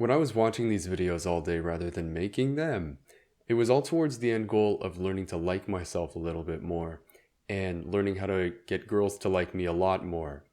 When I was watching these videos all day rather than making them, it was all towards the end goal of learning to like myself a little bit more and learning how to get girls to like me a lot more.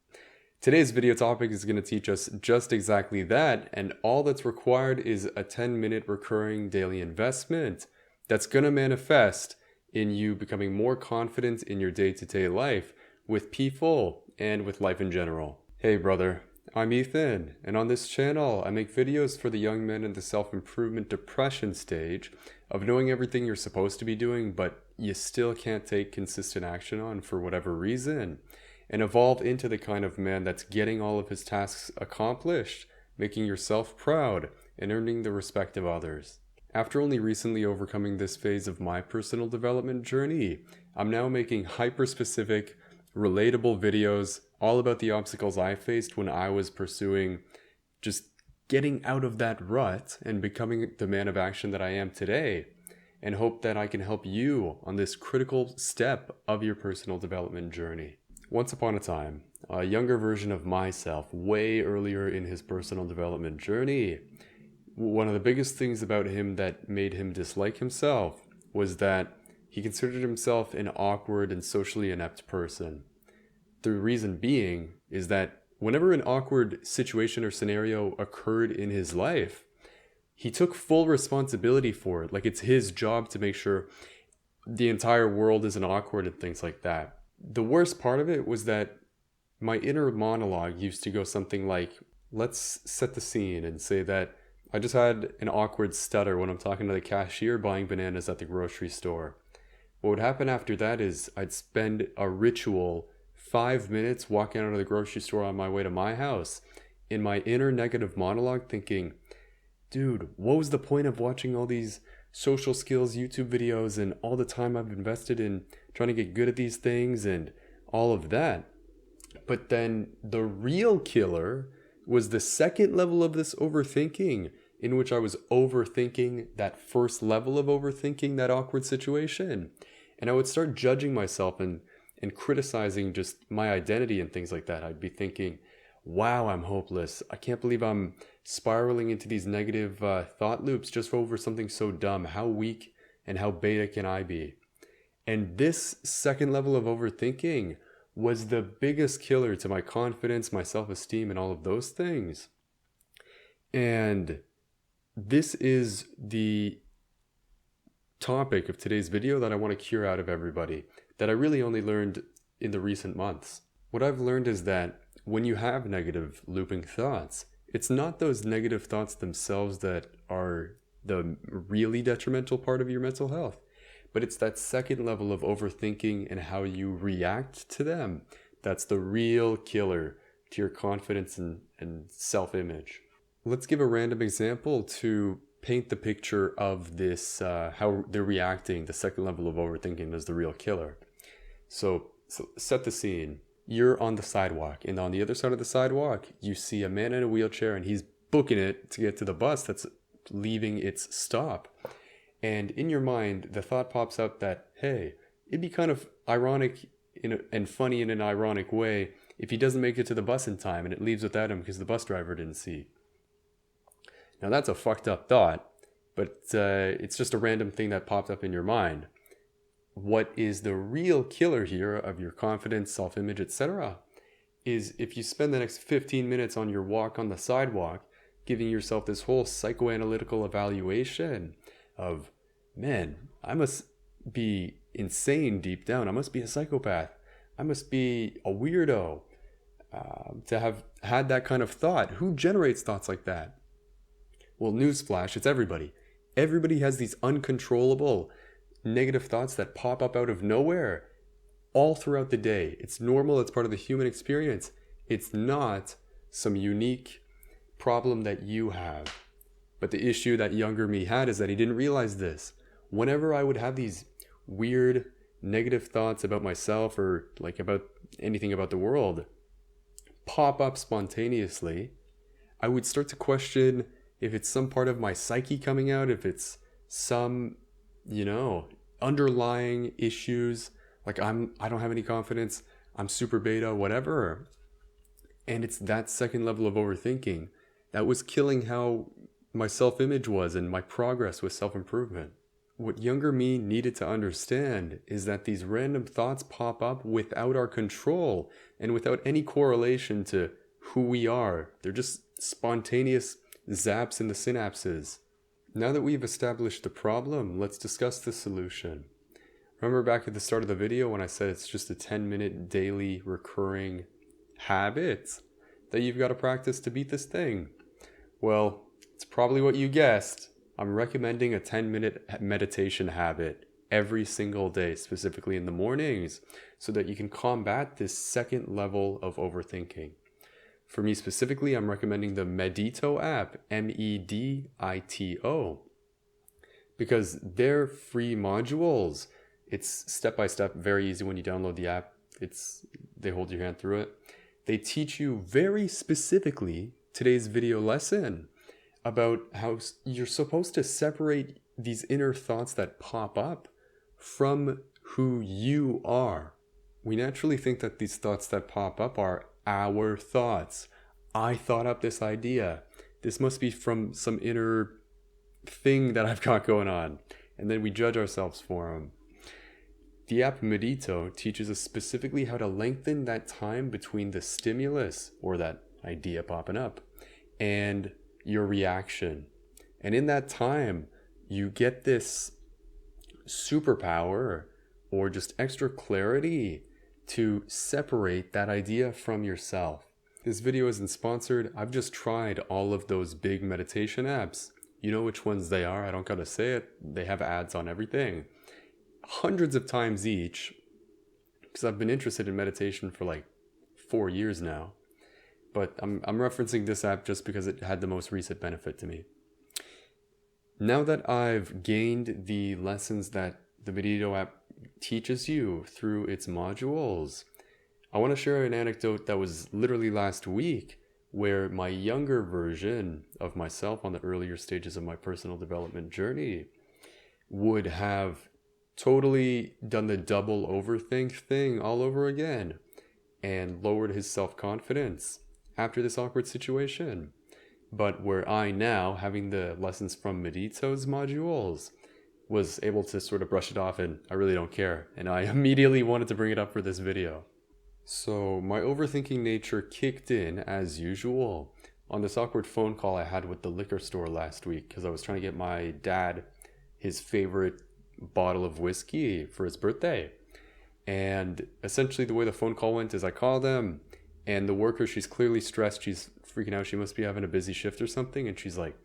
Today's video topic is going to teach us just exactly that, and all that's required is a 10-minute recurring daily investment that's going to manifest in you becoming more confident in your day-to-day life with people and with life in general. Hey brother, I'm Ethan, and on this channel I make videos for the young men in the self-improvement depression stage of knowing everything you're supposed to be doing but you still can't take consistent action on for whatever reason, and evolve into the kind of man that's getting all of his tasks accomplished, making yourself proud, and earning the respect of others. After only recently overcoming this phase of my personal development journey, I'm now making hyper-specific, relatable videos all about the obstacles I faced when I was pursuing just getting out of that rut and becoming the man of action that I am today, and hope that I can help you on this critical step of your personal development journey. Once upon a time, a younger version of myself, way earlier in his personal development journey, one of the biggest things about him that made him dislike himself was that he considered himself an awkward and socially inept person. The reason being is that whenever an awkward situation or scenario occurred in his life, he took full responsibility for it. Like it's his job to make sure the entire world isn't awkward and things like that. The worst part of it was that my inner monologue used to go something like, let's set the scene and say that I just had an awkward stutter when I'm talking to the cashier buying bananas at the grocery store. What would happen after that is I'd spend a ritual 5 minutes walking out of the grocery store on my way to my house in my inner negative monologue thinking, dude, what was the point of watching all these social skills YouTube videos and all the time I've invested in trying to get good at these things and all of that? But then the real killer was the second level of this overthinking, in which I was overthinking that first level of overthinking that awkward situation. And I would start judging myself and criticizing just my identity and things like that. I'd be thinking, wow, I'm hopeless. I can't believe I'm spiraling into these negative thought loops just over something so dumb. How weak and how beta can I be? And this second level of overthinking was the biggest killer to my confidence, my self-esteem, and all of those things. And this is the topic of today's video that I want to cure out of everybody, that I really only learned in the recent months. What I've learned is that when you have negative looping thoughts, it's not those negative thoughts themselves that are the really detrimental part of your mental health, but it's that second level of overthinking and how you react to them. That's the real killer to your confidence and self-image. Let's give a random example to paint the picture of this, how they're reacting, the second level of overthinking is the real killer. So set the scene. You're on the sidewalk, and on the other side of the sidewalk, you see a man in a wheelchair, and he's booking it to get to the bus that's leaving its stop. And in your mind, the thought pops up that, hey, it'd be kind of ironic and funny in an ironic way if he doesn't make it to the bus in time and it leaves without him because the bus driver didn't see. Now that's a fucked up thought, but it's just a random thing that popped up in your mind. What is the real killer here of your confidence, self-image, etc. is if you spend the next 15 minutes on your walk on the sidewalk giving yourself this whole psychoanalytical evaluation of, man, I must be insane deep down. I must be a psychopath. I must be a weirdo to have had that kind of thought. Who generates thoughts like that? Well, newsflash, it's everybody. Everybody has these uncontrollable negative thoughts that pop up out of nowhere all throughout the day. It's normal. It's part of the human experience. It's not some unique problem that you have. But the issue that younger me had is that he didn't realize this. Whenever I would have these weird negative thoughts about myself or like about anything about the world pop up spontaneously, I would start to question if it's some part of my psyche coming out, if it's some, underlying issues, like I don't have any confidence, I'm super beta, whatever. And it's that second level of overthinking that was killing how my self-image was and my progress with self-improvement. What younger me needed to understand is that these random thoughts pop up without our control and without any correlation to who we are. They're just spontaneous zaps in the synapses. Now that we've established the problem, let's discuss the solution. Remember back at the start of the video when I said it's just a 10-minute daily recurring habit that you've got to practice to beat this thing? Well, it's probably what you guessed. I'm recommending a 10-minute meditation habit every single day, specifically in the mornings, so that you can combat this second level of overthinking. For me specifically, I'm recommending the Medito app, Medito, because they're free modules. It's step-by-step, very easy when you download the app. They hold your hand through it. They teach you very specifically today's video lesson about how you're supposed to separate these inner thoughts that pop up from who you are. We naturally think that these thoughts that pop up are our thoughts. I thought up this idea. This must be from some inner thing that I've got going on. And then we judge ourselves for them. The app Medito teaches us specifically how to lengthen that time between the stimulus, or that idea popping up, and your reaction. And in that time, you get this superpower or just extra clarity to separate that idea from yourself. This video isn't sponsored. I've just tried all of those big meditation apps. You know which ones they are. I don't gotta say it. They have ads on everything. Hundreds of times each, because I've been interested in meditation for like 4 years now. But I'm referencing this app just because it had the most recent benefit to me. Now that I've gained the lessons that the Medito app teaches you through its modules, I want to share an anecdote that was literally last week, where my younger version of myself on the earlier stages of my personal development journey would have totally done the double overthink thing all over again and lowered his self-confidence after this awkward situation. But where I now, having the lessons from Medito's modules, was able to sort of brush it off and I really don't care. And I immediately wanted to bring it up for this video. So my overthinking nature kicked in as usual on this awkward phone call I had with the liquor store last week because I was trying to get my dad his favorite bottle of whiskey for his birthday. And essentially the way the phone call went is I called him, and the worker, she's clearly stressed. She's freaking out. She must be having a busy shift or something. And she's like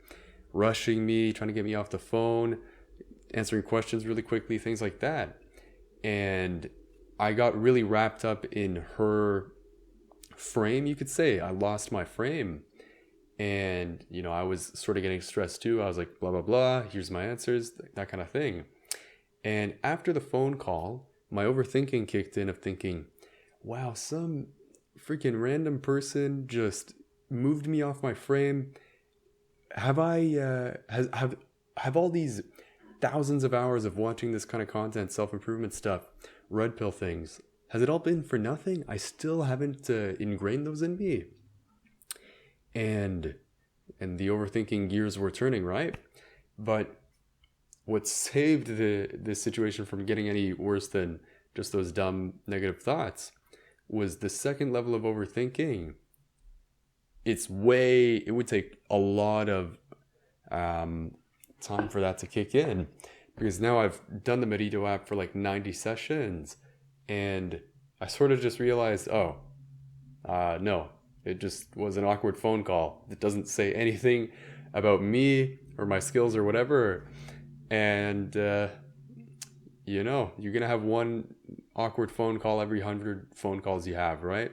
rushing me, trying to get me off the phone, answering questions really quickly, things like that. And I got really wrapped up in her frame, you could say. I lost my frame. And, I was sort of getting stressed too. I was like, blah, blah, blah. Here's my answers, that kind of thing. And after the phone call, my overthinking kicked in of thinking, wow, some freaking random person just moved me off my frame. Have all these thousands of hours of watching this kind of content, self-improvement stuff, red pill things, has it all been for nothing? I still haven't ingrained those in me. And the overthinking gears were turning, right? But what saved this situation from getting any worse than just those dumb negative thoughts was the second level of overthinking. It would take a lot of time for that to kick in, because now I've done the Medito app for like 90 sessions, and I sort of just realized, no, it just was an awkward phone call. It doesn't say anything about me or my skills or whatever. And, you're going to have one awkward phone call every 100 phone calls you have, right?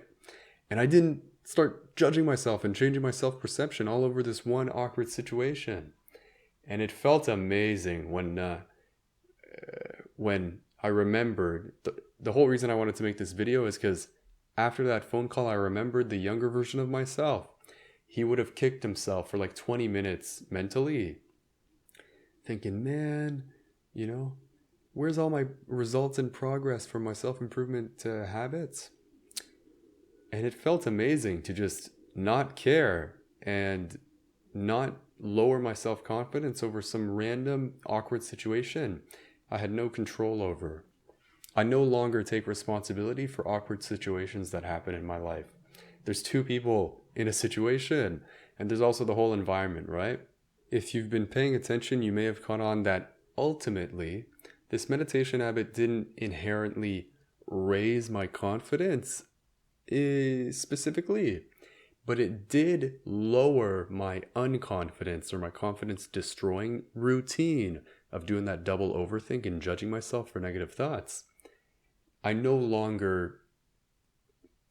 And I didn't start judging myself and changing my self-perception all over this one awkward situation. And it felt amazing when I remembered. The whole reason I wanted to make this video is because after that phone call, I remembered the younger version of myself. He would have kicked himself for like 20 minutes mentally, thinking, man, where's all my results and progress from my self-improvement habits? And it felt amazing to just not care and not lower my self-confidence over some random awkward situation I had no control over. I no longer take responsibility for awkward situations that happen in my life. There's two people in a situation, and there's also the whole environment, right? If you've been paying attention, you may have caught on that ultimately, this meditation habit didn't inherently raise my confidence specifically, but it did lower my unconfidence or my confidence destroying routine of doing that double overthink and judging myself for negative thoughts. I no longer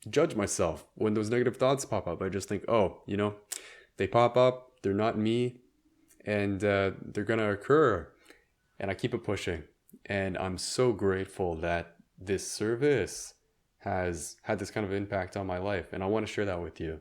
judge myself when those negative thoughts pop up. I just think, oh, they pop up, they're not me, and they're gonna occur. And I keep it pushing. And I'm so grateful that this service has had this kind of impact on my life, and I want to share that with you.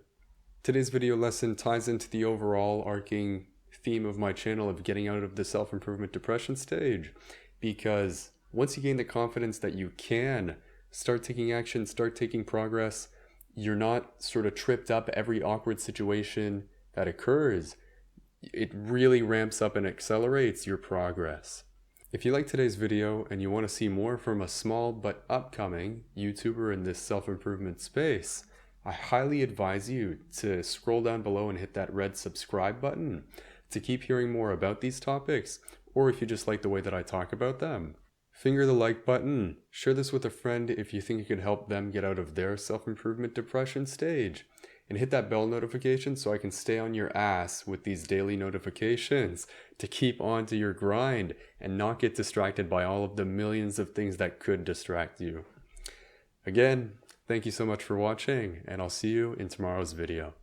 Today's video lesson ties into the overall arcing theme of my channel of getting out of the self-improvement depression stage, because once you gain the confidence that you can start taking action, start taking progress, you're not sort of tripped up every awkward situation that occurs. It really ramps up and accelerates your progress. If you like today's video and you want to see more from a small but upcoming YouTuber in this self-improvement space, I highly advise you to scroll down below and hit that red subscribe button to keep hearing more about these topics, or if you just like the way that I talk about them. Finger the like button, share this with a friend if you think it could help them get out of their self-improvement depression stage, and hit that bell notification so I can stay on your ass with these daily notifications to keep on to your grind and not get distracted by all of the millions of things that could distract you. Again, thank you so much for watching, and I'll see you in tomorrow's video.